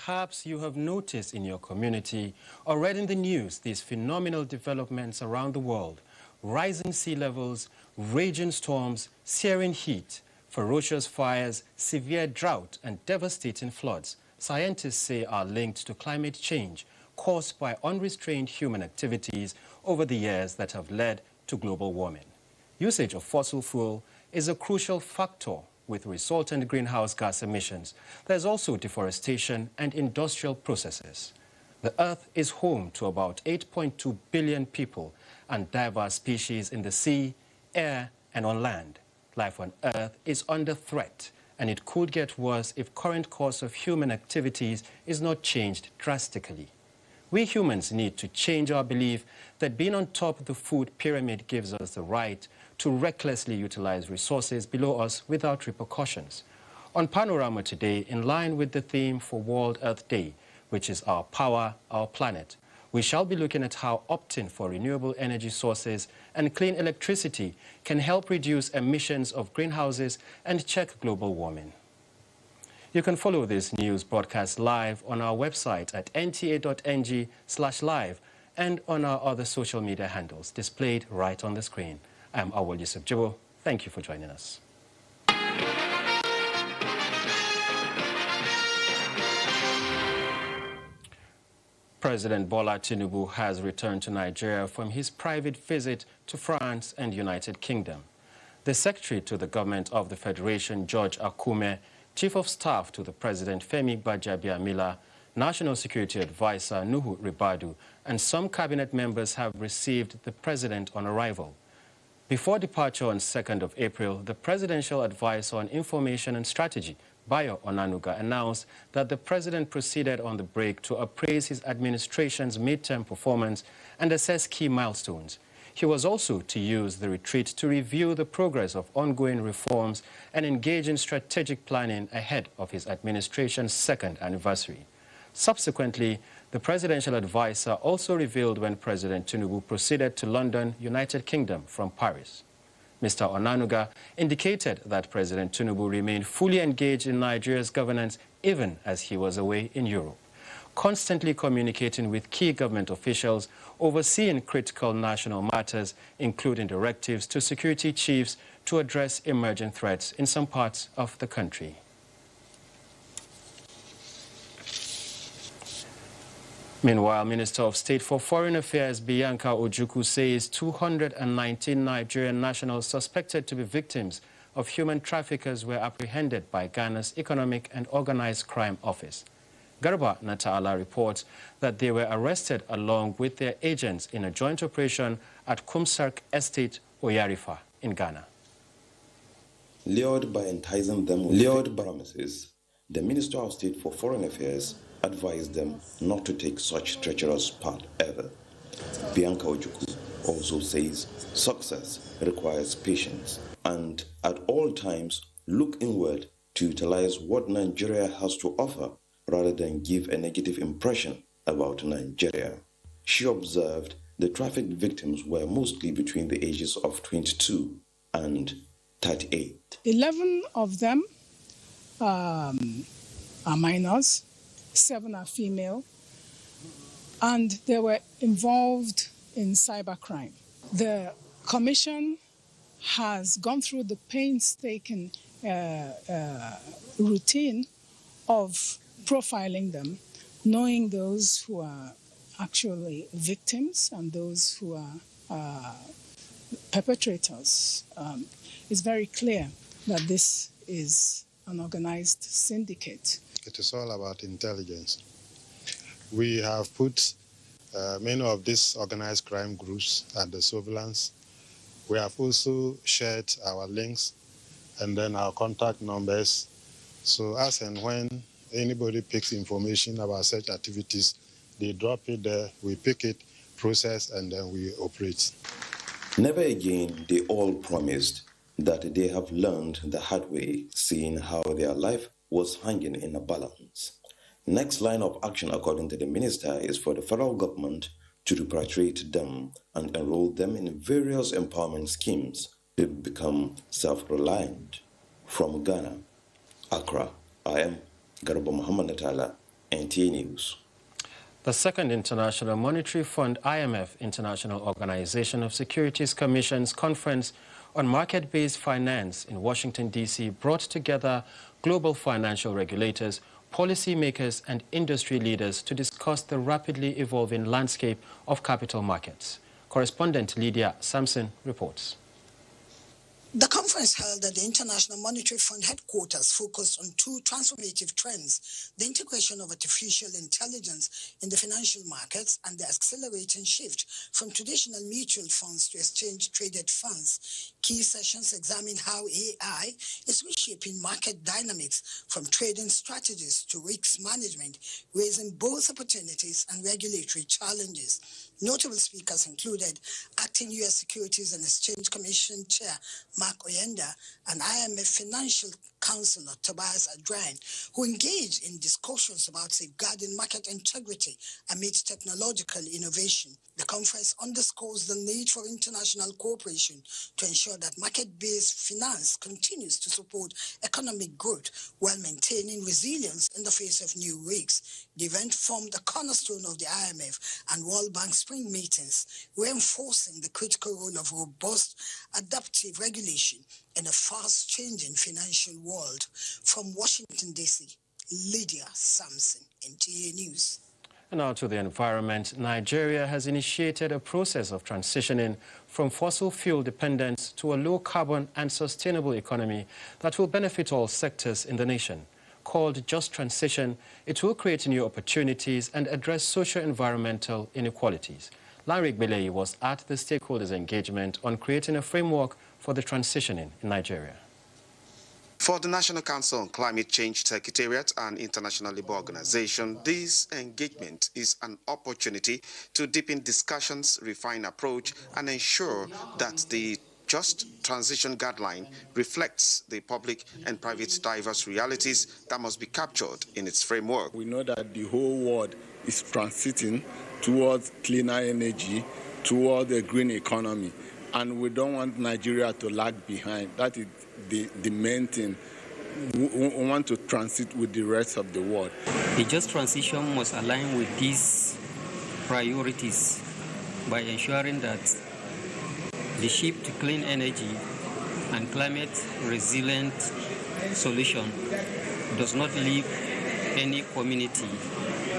Perhaps you have noticed in your community or read in the news these phenomenal developments around the world: rising sea levels, raging storms, searing heat, ferocious fires, severe drought, and devastating floods. Scientists say are linked to climate change caused by unrestrained human activities over the years that have led to global warming. Usage of fossil fuel is a crucial factor with resultant greenhouse gas emissions. There's also deforestation and industrial processes. The Earth is home to about 8.2 billion people and diverse species in the sea, air, and on land. Life on Earth is under threat, and it could get worse if current course of human activities is not changed drastically. We humans need to change our belief that being on top of the food pyramid gives us the right to recklessly utilize resources below us without repercussions. On Panorama today, in line with the theme for World Earth Day, which is Our Power, Our Planet, we shall be looking at how opting for renewable energy sources and clean electricity can help reduce emissions of greenhouses and check global warming. You can follow this news broadcast live on our website at nta.ng/live and on our other social media handles displayed right on the screen. I'm Awol Yusuf Jibo. Thank you for joining us. President Bola Tinubu has returned to Nigeria from his private visit to France and United Kingdom. The Secretary to the Government of the Federation, George Akume, Chief of Staff to the President Femi Gbajabiamila, National Security Advisor Nuhu Ribadu, and some cabinet members have received the President on arrival. Before departure on 2nd of April, the Presidential Advisor on Information and Strategy, Bayo Onanuga, announced that the President proceeded on the break to appraise his administration's midterm performance and assess key milestones. He was also to use the retreat to review the progress of ongoing reforms and engage in strategic planning ahead of his administration's second anniversary. Subsequently, the presidential advisor also revealed when President Tinubu proceeded to London, United Kingdom from Paris. Mr. Onanuga indicated that President Tinubu remained fully engaged in Nigeria's governance even as he was away in Europe, constantly communicating with key government officials, overseeing critical national matters, including directives to security chiefs to address emerging threats in some parts of the country. Meanwhile, Minister of State for Foreign Affairs Bianca Ojukwu says 219 Nigerian nationals suspected to be victims of human traffickers were apprehended by Ghana's Economic and Organized Crime Office. Garba Natala reports that they were arrested along with their agents in a joint operation at Kumsark Estate, Oyarifa, in Ghana. Lured by enticing them with promises, the Minister of State for Foreign Affairs advised them not to take such treacherous path ever. Bianca Ojukwu also says success requires patience and at all times look inward to utilize what Nigeria has to offer rather than give a negative impression about Nigeria. She observed the trafficked victims were mostly between the ages of 22 and 38. 11 of them are minors, 7 are female, and they were involved in cybercrime. The Commission has gone through the painstaking routine of profiling them, knowing those who are actually victims and those who are perpetrators. It's very clear that this is an organized syndicate. It is all about intelligence. We have put many of these organized crime groups under surveillance. We have also shared our links and then our contact numbers. So as and when anybody picks information about such activities, they drop it there, we pick it, process, and then we operate. Never again, they all promised that they have learned the hard way, seeing how their life was hanging in a balance. Next line of action, according to the minister, is for the federal government to repatriate them and enroll them in various empowerment schemes to become self-reliant. From Ghana, Accra, I am Garba Muhammad Natala, NTA News. The Second International Monetary Fund IMF International Organization of Securities Commissions Conference on Market-Based Finance in Washington, D.C. brought together global financial regulators, policymakers and industry leaders to discuss the rapidly evolving landscape of capital markets. Correspondent Lydia Sampson reports. The conference held at the International Monetary Fund headquarters focused on two transformative trends: the integration of artificial intelligence in the financial markets and the accelerating shift from traditional mutual funds to exchange-traded funds. Key sessions examined how AI is reshaping market dynamics from trading strategies to risk management, raising both opportunities and regulatory challenges. Notable speakers included Acting U.S. Securities and Exchange Commission Chair Mark Oyenda and IMF Financial Counselor Tobias Adrien, who engaged in discussions about safeguarding market integrity amidst technological innovation. The conference underscores the need for international cooperation to ensure that market-based finance continues to support economic growth while maintaining resilience in the face of new risks. The event formed a cornerstone of the IMF and World Bank spring meetings, reinforcing the critical role of robust, adaptive regulation in a fast-changing financial world. From Washington, D.C., Lydia Sampson, NTA News. And now to the environment. Nigeria has initiated a process of transitioning from fossil fuel dependence to a low-carbon and sustainable economy that will benefit all sectors in the nation. Called Just Transition, it will create new opportunities and address socio-environmental inequalities. Larry Belay was at the stakeholders' engagement on creating a framework for the transitioning in Nigeria. For the National Council on Climate Change Secretariat and International Labour Organization, this engagement is an opportunity to deepen discussions, refine approach, and ensure that the Just Transition guideline reflects the public and private diverse realities that must be captured in its framework. We know that the whole world is transiting towards cleaner energy, towards a green economy, and we don't want Nigeria to lag behind. That is the main thing. We want to transit with the rest of the world. The just transition must align with these priorities by ensuring that the shift to clean energy and climate resilient solution does not leave any community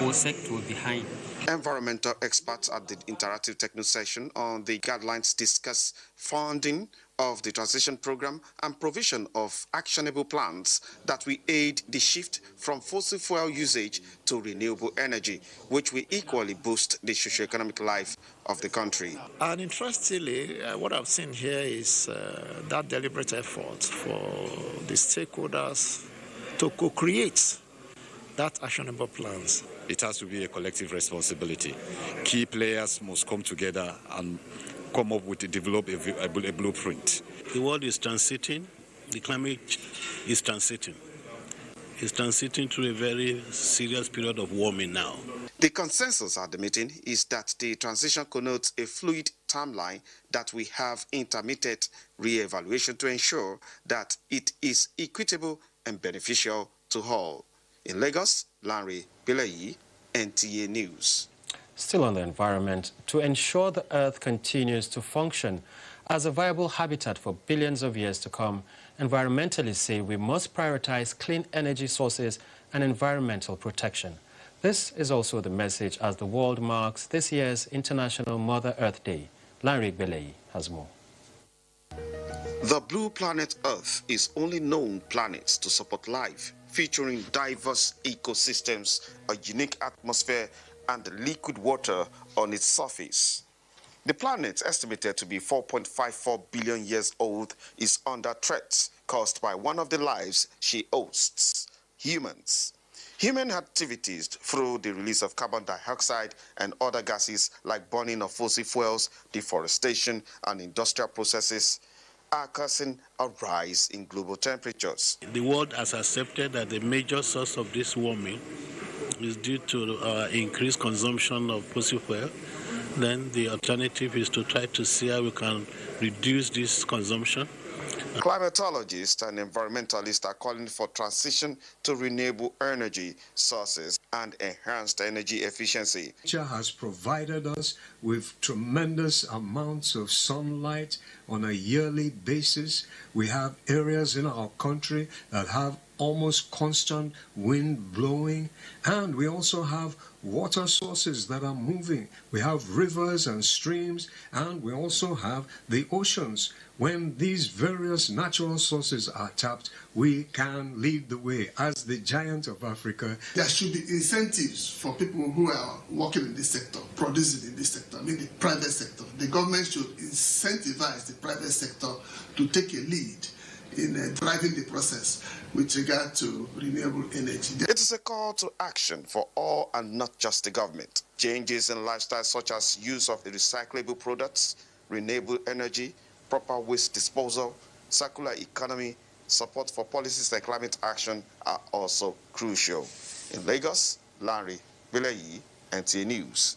or sector behind. Environmental experts at the interactive techno session on the guidelines discuss funding of the transition program and provision of actionable plans that will aid the shift from fossil fuel usage to renewable energy, which will equally boost the socio-economic life of the country. And interestingly, what I've seen here is that deliberate effort for the stakeholders to co-create that actionable plans. It has to be a collective responsibility. Key players must come together and come up with develop a blueprint. The world is transiting. The climate is transiting. It's transiting through a very serious period of warming now. The consensus at the meeting is that the transition connotes a fluid timeline that we have intermittent re-evaluation to ensure that it is equitable and beneficial to all. In Lagos, Larry Belay, NTA News. Still on the environment, to ensure the Earth continues to function as a viable habitat for billions of years to come, environmentalists say we must prioritize clean energy sources and environmental protection. This is also the message as the world marks this year's International Mother Earth Day. Larry Belay has more. The blue planet Earth is only known planet to support life, featuring diverse ecosystems, a unique atmosphere, and liquid water on its surface. The planet, estimated to be 4.54 billion years old, is under threat caused by one of the lives she hosts, humans. Human activities through the release of carbon dioxide and other gases like burning of fossil fuels, deforestation, and industrial processes are causing a rise in global temperatures. The world has accepted that the major source of this warming is due to increased consumption of fossil fuel. Then the alternative is to try to see how we can reduce this consumption Climatologists and environmentalists are calling for transition to renewable energy sources and enhanced energy efficiency. Nature has provided us with tremendous amounts of sunlight on a yearly basis. We have areas in our country that have almost constant wind blowing, and we also have water sources that are moving. We have rivers and streams, and we also have the oceans. When these various natural sources are tapped, we can lead the way. As the giant of Africa, there should be incentives for people who are working in this sector, producing in this sector, I mean the private sector. The government should incentivize the private sector to take a lead in driving the process with regard to renewable energy. It is a call to action for all and not just the government. Changes in lifestyle such as use of recyclable products, renewable energy, proper waste disposal, circular economy, support for policies like climate action are also crucial. In Lagos, Larry Bileyi, NTA News.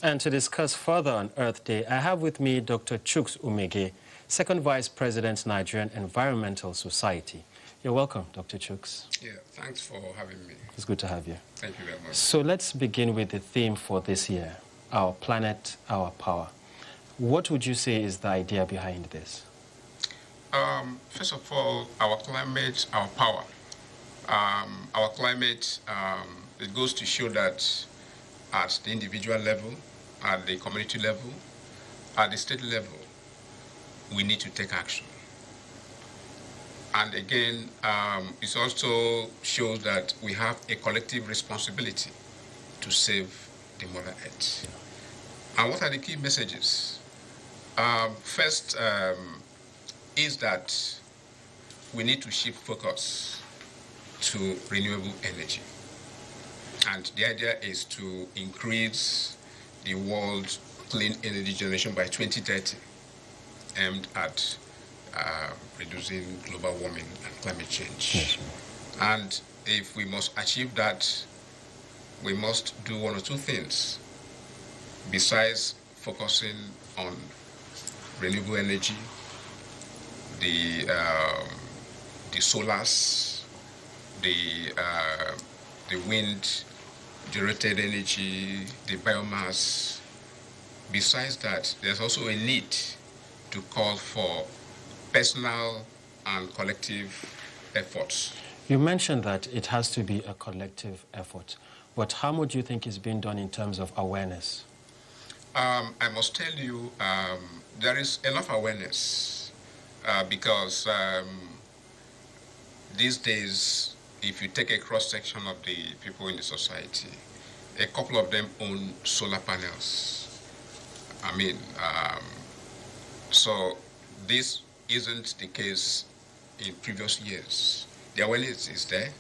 And to discuss further on Earth Day, I have with me Dr. Chuks Umege, Second Vice President, Nigerian Environmental Society. You're welcome, Dr. Chuks. Yeah, thanks for having me. It's good to have you. Thank you very much. So let's begin with the theme for this year, Our Planet, Our Power. What would you say is the idea behind this? First of all, our climate, our power. Our climate, it goes to show that at the individual level, at the community level, at the state level, we need to take action. And again, it also shows that we have a collective responsibility to save the Mother Earth. And what are the key messages? First is that we need to shift focus to renewable energy. And the idea is to increase the world's clean energy generation by 2030, aimed at reducing global warming and climate change. Yes. And if we must achieve that, we must do one or two things. Besides focusing on renewable energy, the solars, the wind-generated energy, the biomass. Besides that, there's also a need to call for personal and collective efforts. You mentioned that it has to be a collective effort, but how much do you think is being done in terms of awareness? I must tell you, there is enough awareness because these days, if you take a cross-section of the people in the society, a couple of them own solar panels. I mean, so this isn't the case in previous years. The awareness is there,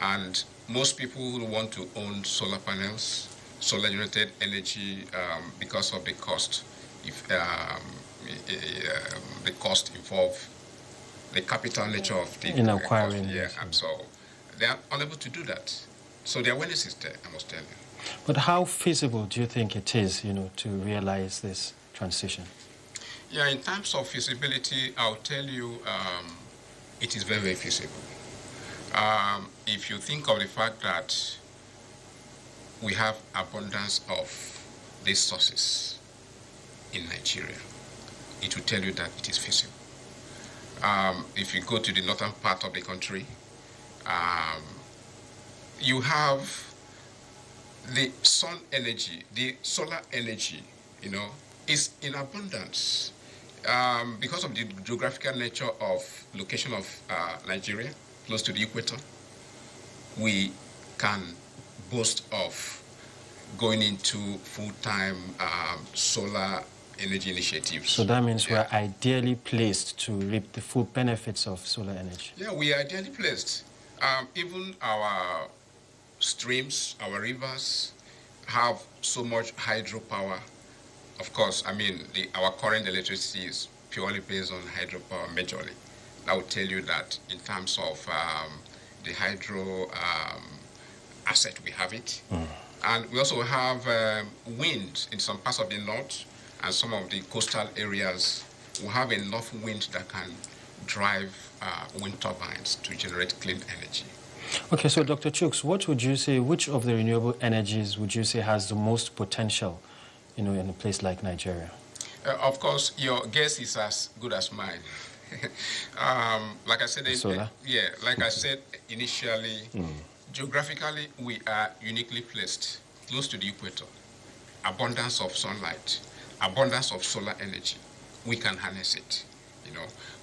and most people who want to own solar panels, solar-generated energy, because of the cost, the cost involved, the capital nature of the in acquiring. Yeah, and so they are unable to do that. So the awareness is there, I must tell you. But how feasible do you think it is, to realize this transition? Yeah, in terms of feasibility, I'll tell you it is very, very feasible. If you think of the fact that we have abundance of these sources in Nigeria, it will tell you that it is feasible. If you go to the northern part of the country, you have the sun energy, the solar energy, is in abundance. Because of the geographical nature of location of Nigeria, close to the equator, we can boast of going into full-time solar energy initiatives. So that means we're ideally placed to reap the full benefits of solar energy. Yeah, we are ideally placed. Even our streams, our rivers have so much hydropower. Of course, I mean, our current electricity is purely based on hydropower majorly. That would tell you that in terms of the hydro asset, we have it. And we also have wind in some parts of the north and some of the coastal areas. We have enough wind that can drive wind turbines to generate clean energy. Okay, so Dr. Chooks, what would you say, which of the renewable energies would you say has the most potential, in a place like Nigeria? Of course, your guess is as good as mine. Like I said, solar? Like I said initially, geographically we are uniquely placed close to the equator. Abundance of sunlight, abundance of solar energy. We can harness it.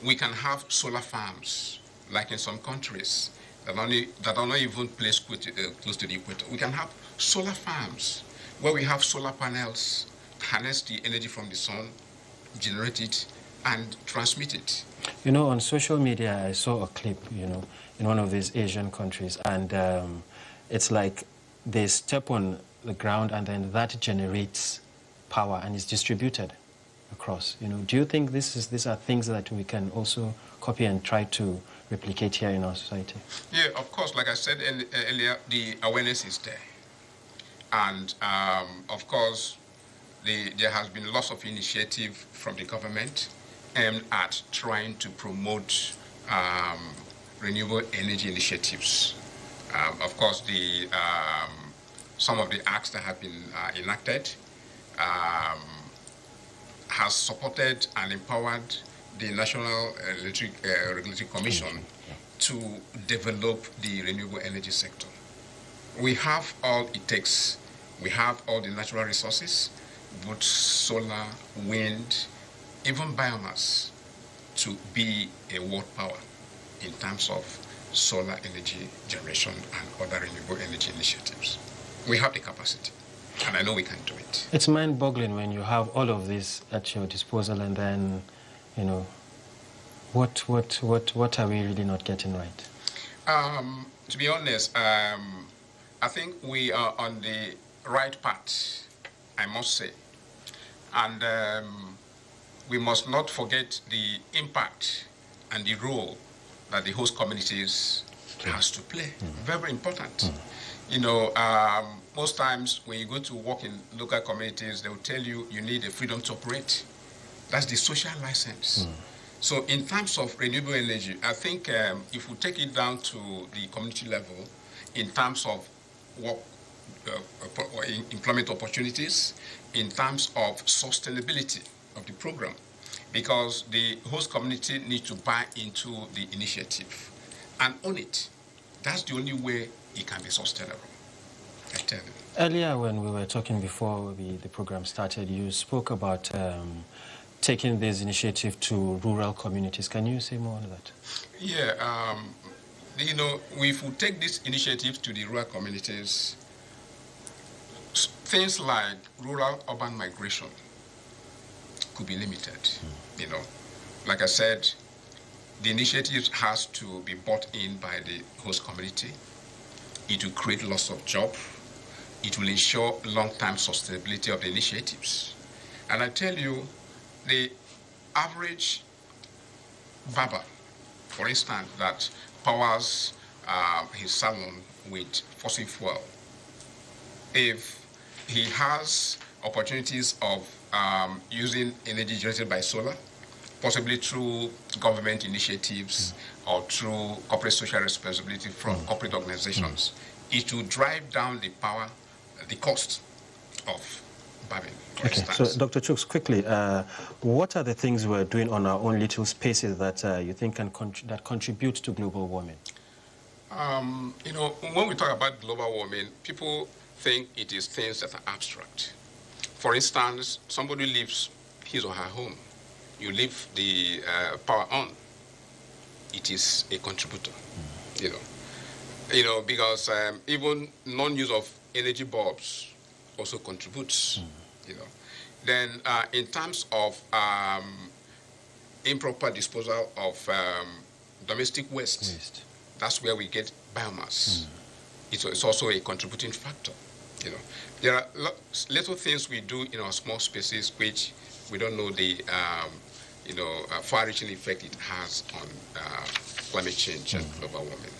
We can have solar farms, like in some countries that are not even placed close to the equator. We can have solar farms where we have solar panels, harness the energy from the sun, generate it, and transmit it. On social media, I saw a clip, in one of these Asian countries, and it's like they step on the ground and then that generates power and is distributed across. Do you think these are things that we can also copy and try to replicate here in our society? Yeah, of course. Like I said earlier, the awareness is there. And of course, there has been lots of initiative from the government aimed at trying to promote renewable energy initiatives. Of course, some of the acts that have been enacted has supported and empowered the National Electric Regulatory Commission to develop the renewable energy sector. We have all it takes. We have all the natural resources, both solar, wind, even biomass, to be a world power in terms of solar energy generation and other renewable energy initiatives. We have the capacity, and I know we can do it. It's mind-boggling when you have all of this at your disposal, and then, what are we really not getting right? To be honest, I think we are on the right path, I must say. And we must not forget the impact and the role that the host communities has to play. Very important. Most times when you go to work in local communities, they will tell you need a freedom to operate. That's the social license. So in terms of renewable energy, I think if we take it down to the community level, in terms of work, employment opportunities, in terms of sustainability of the program, because the host community needs to buy into the initiative and own it. That's the only way it can be sustainable, I tell you. Earlier, when we were talking before the program started, you spoke about taking this initiative to rural communities. Can you say more on that? Yeah, if we take this initiative to the rural communities, things like rural-urban migration could be limited. Like I said, the initiative has to be bought in by the host community. It will create lots of jobs. It will ensure long-term sustainability of the initiatives. And I tell you, the average barber, for instance, that powers his salon with fossil fuel, if he has opportunities of using energy generated by solar, possibly through government initiatives or through corporate social responsibility from corporate organizations, it will drive down the cost of barbing, for instance. So Dr. Chooks, quickly, what are the things we're doing on our own little spaces that you think that contribute to global warming? When we talk about global warming, people think it is things that are abstract. For instance, somebody leaves his or her home. You leave the power on. It is a contributor, because even non-use of energy bulbs also contributes, Then in terms of improper disposal of domestic waste, that's where we get biomass. It's also a contributing factor, There are little things we do in our small spaces which we don't know the far-reaching effect it has on climate change and global warming.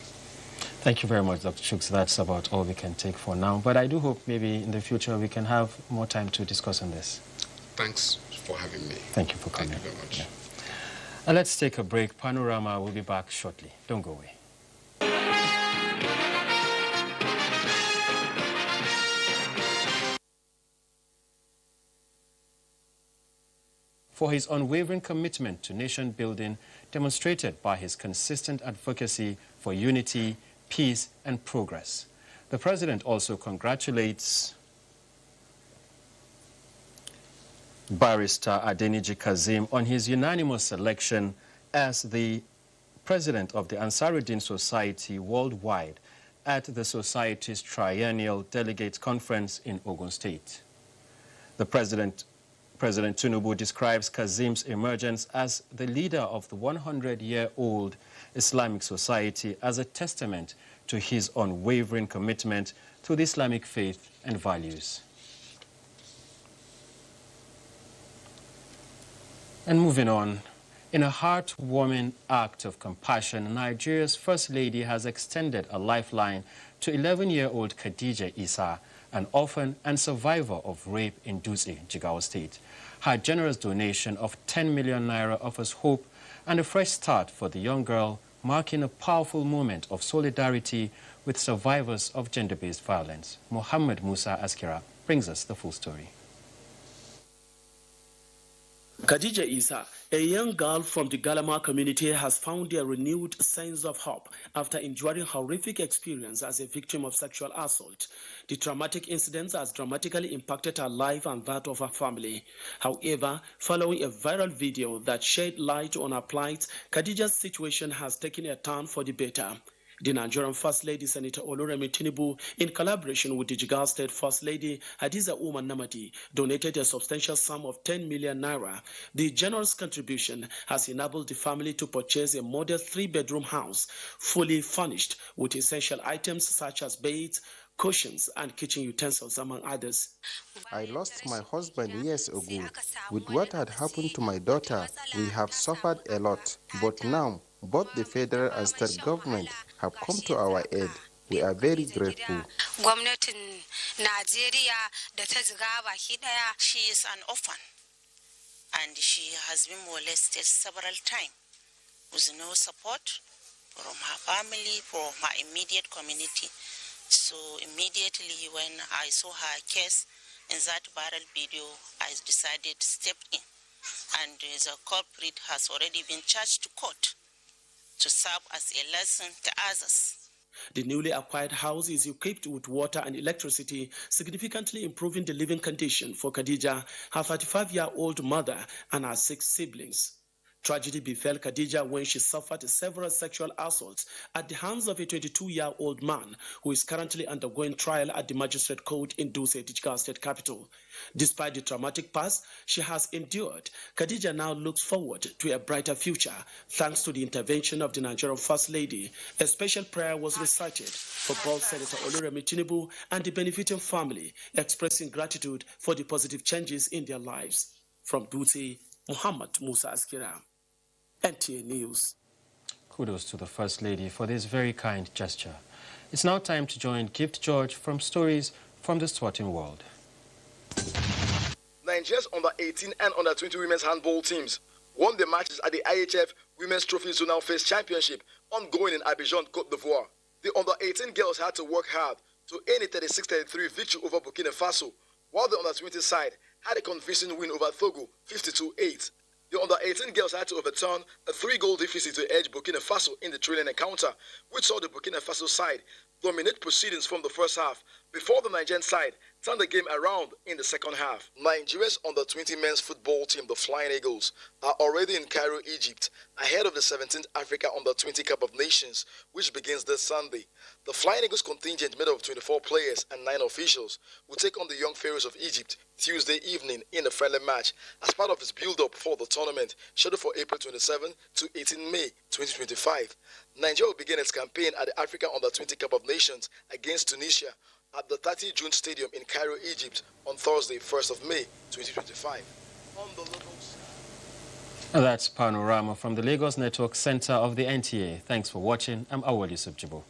Thank you very much, Dr. Chooks. That's about all we can take for now. But I do hope maybe in the future we can have more time to discuss on this. Thanks for having me. Thank you for coming. Thank you very much. Let's take a break. Panorama will be back shortly. Don't go away. For his unwavering commitment to nation building, demonstrated by his consistent advocacy for unity, peace, and progress. The President also congratulates Barrister Adeniji Kazeem on his unanimous selection as the President of the Ansaruddin Society worldwide at the Society's Triennial Delegate Conference in Ogun State. The President Tinubu describes Kazeem's emergence as the leader of the 100-year-old Islamic Society as a testament to his unwavering commitment to the Islamic faith and values. And moving on, in a heartwarming act of compassion, Nigeria's First Lady has extended a lifeline to 11-year-old Khadija Isa, an orphan and survivor of rape in Dutse, Jigawa State. Her generous donation of 10 million naira offers hope and a fresh start for the young girl, marking a powerful moment of solidarity with survivors of gender-based violence. Mohammed Musa Askira brings us the full story. Khadija Isa, a young girl from the Galama community, has found a renewed sense of hope after enduring horrific experience as a victim of sexual assault. The traumatic incident has dramatically impacted her life and that of her family. However, following a viral video that shed light on her plight, Khadija's situation has taken a turn for the better. The Nigerian First Lady, Senator Oluremi Tinubu, in collaboration with the Jigawa State First Lady, Hadiza Umar Namadi, donated a substantial sum of 10 million naira. The generous contribution has enabled the family to purchase a modest 3-bedroom house, fully furnished with essential items such as beds, cushions, and kitchen utensils, among others. I lost my husband years ago. With what had happened to my daughter, we have suffered a lot. But now, both the federal and state government have come to our aid. We are very grateful. She is an orphan and she has been molested several times with no support from her family, from her immediate community. So immediately when I saw her case in that viral video, I decided to step in, and the culprit has already been charged to court to serve as a lesson to others. The newly acquired house is equipped with water and electricity, significantly improving the living condition for Khadija, her 35-year-old mother, and her 6 siblings. Tragedy befell Khadija when she suffered several sexual assaults at the hands of a 22-year-old man who is currently undergoing trial at the magistrate court in Dutse, the Jigawa State capital. Despite the traumatic past she has endured, Khadija now looks forward to a brighter future thanks to the intervention of the Nigerian First Lady. A special prayer was recited for both Senator Oluremi Tinubu and the benefiting family, expressing gratitude for the positive changes in their lives. From Dutse, Muhammad Musa Askira, NTA News. Kudos to the First Lady for this very kind gesture. It's now time to join Gift George from Stories from the Sporting World. Nigeria's under-18 and under-20 women's handball teams won the matches at the IHF Women's Trophy Zonal Phase Championship ongoing in Abidjan, Côte d'Ivoire. The under-18 girls had to work hard to earn a 36-33 victory over Burkina Faso, while the under-20 side had a convincing win over Togo, 52-8. The under-18 girls had to overturn a 3-goal deficit to edge Burkina Faso in the trailing encounter, which saw the Burkina Faso side dominate proceedings from the first half before the Nigerian side turned the game around in the second half. Nigeria's under-20 men's football team, the Flying Eagles, are already in Cairo, Egypt, ahead of the 17th Africa Under-20 Cup of Nations, which begins this Sunday. The Flying Eagles contingent, made up of 24 players and 9 officials, will take on the Young Pharaohs of Egypt Tuesday evening in a friendly match as part of its build-up for the tournament, scheduled for April 27 to 18 May 2025. Nigeria will begin its campaign at the Africa Under-20 Cup of Nations against Tunisia at the 30 June Stadium in Cairo, Egypt on Thursday, 1st of May 2025. That's Panorama from the Lagos Network Center of the NTA. Thanks for watching. I'm Awali Subjibo.